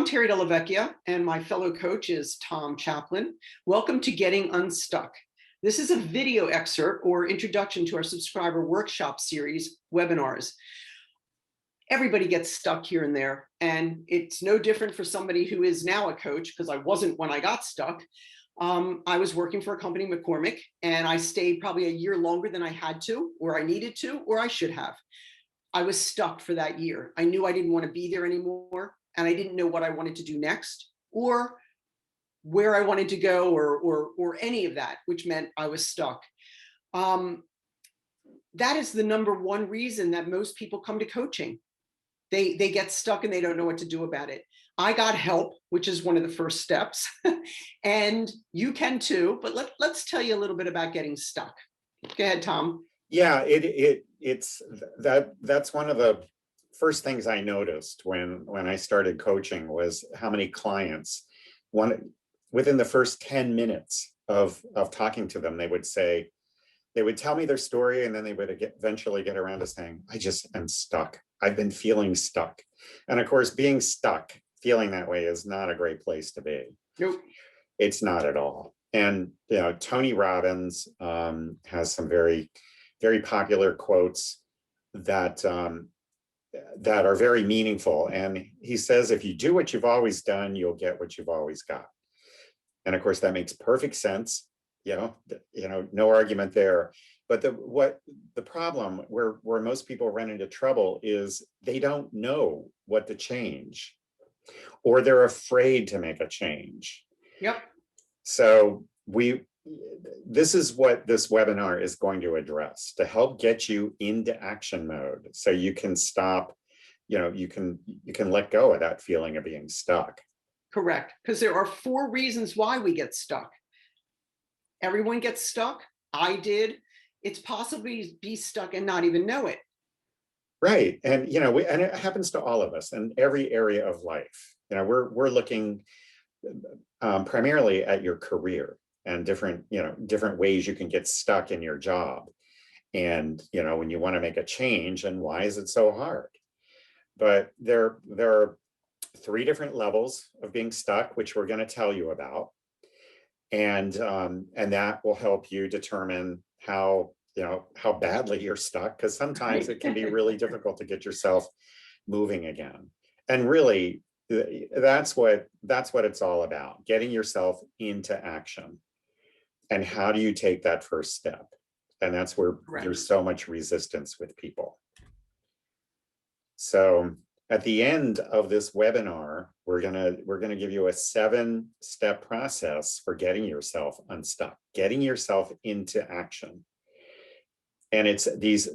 Terry Delavecchia, and my fellow coach is Tom Chaplin. Welcome to Getting Unstuck. This is a video excerpt or introduction to our subscriber workshop series webinars. Everybody gets stuck here and there, and it's no different for somebody who is now a coach, because I wasn't when I got stuck. I was working for a company, McCormick, and I stayed probably a year longer than I had to, or I needed to, or I should have. I was stuck for that year. I knew I didn't want to be there anymore, and I didn't know what I wanted to do next, or where I wanted to go, or any of that, which meant I was stuck. That is the number one reason that most people come to coaching. They get stuck and they don't know what to do about it. I got help, which is one of the first steps, and you can too. But let's tell you a little bit about getting stuck. Go ahead, Tom. Yeah, that's one of the first things I noticed when I started coaching was how many clients, within the first 10 minutes of talking to them, they would tell me their story, and then they would eventually get around to saying, I just am stuck. I've been feeling stuck. And of course, being stuck, feeling that way is not a great place to be. Nope. It's not at all. And Tony Robbins has some very, very popular quotes that are very meaningful. And he says, if you do what you've always done, you'll get what you've always got. And of course, that makes perfect sense. No argument there. But the problem where most people run into trouble is they don't know what to change, or they're afraid to make a change. Yep. So this is what this webinar is going to address, to help get you into action mode so you can stop, you can let go of that feeling of being stuck. Correct. Because there are 4 reasons why we get stuck. Everyone gets stuck. I did. It's possible to be stuck and not even know it. Right. And, and it happens to all of us in every area of life. We're looking primarily at your career and different ways you can get stuck in your job. And, when you want to make a change, and why is it so hard? But there are 3 different levels of being stuck, which we're going to tell you about. And that will help you determine how badly you're stuck, because sometimes it can be really difficult to get yourself moving again. And really, that's what it's all about, getting yourself into action. And how do you take that first step? And that's where there's so much resistance with people. So at the end of this webinar, we're gonna give you a 7-step process for getting yourself unstuck, getting yourself into action. And it's these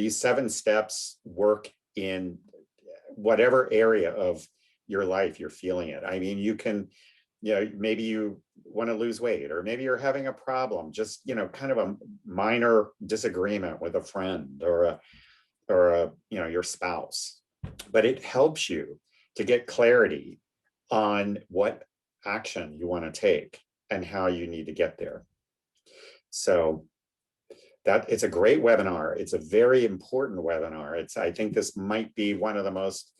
7 steps work in whatever area of your life you're feeling it. I mean, you can, maybe you want to lose weight, or maybe you're having a problem, just, kind of a minor disagreement with a friend or your spouse. But it helps you to get clarity on what action you want to take and how you need to get there. So it's a great webinar. It's a very important webinar. I think this might be one of the most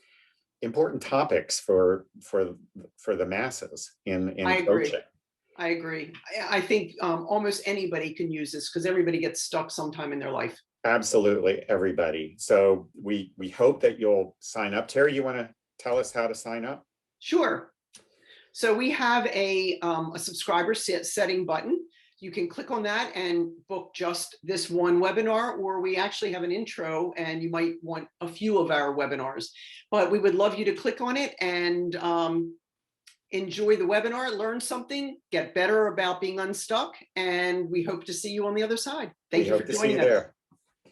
important topics for the masses in coaching. I agree. I think almost anybody can use this, because everybody gets stuck sometime in their life. Absolutely, everybody. So we hope that you'll sign up. Terry, you want to tell us how to sign up? Sure. So we have a subscriber setting button. You can click on that and book just this one webinar, or we actually have an intro and you might want a few of our webinars. But we would love you to click on it and enjoy the webinar, learn something, get better about being unstuck, and we hope to see you on the other side. Thank you for joining us.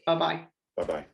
Bye-bye. Bye-bye.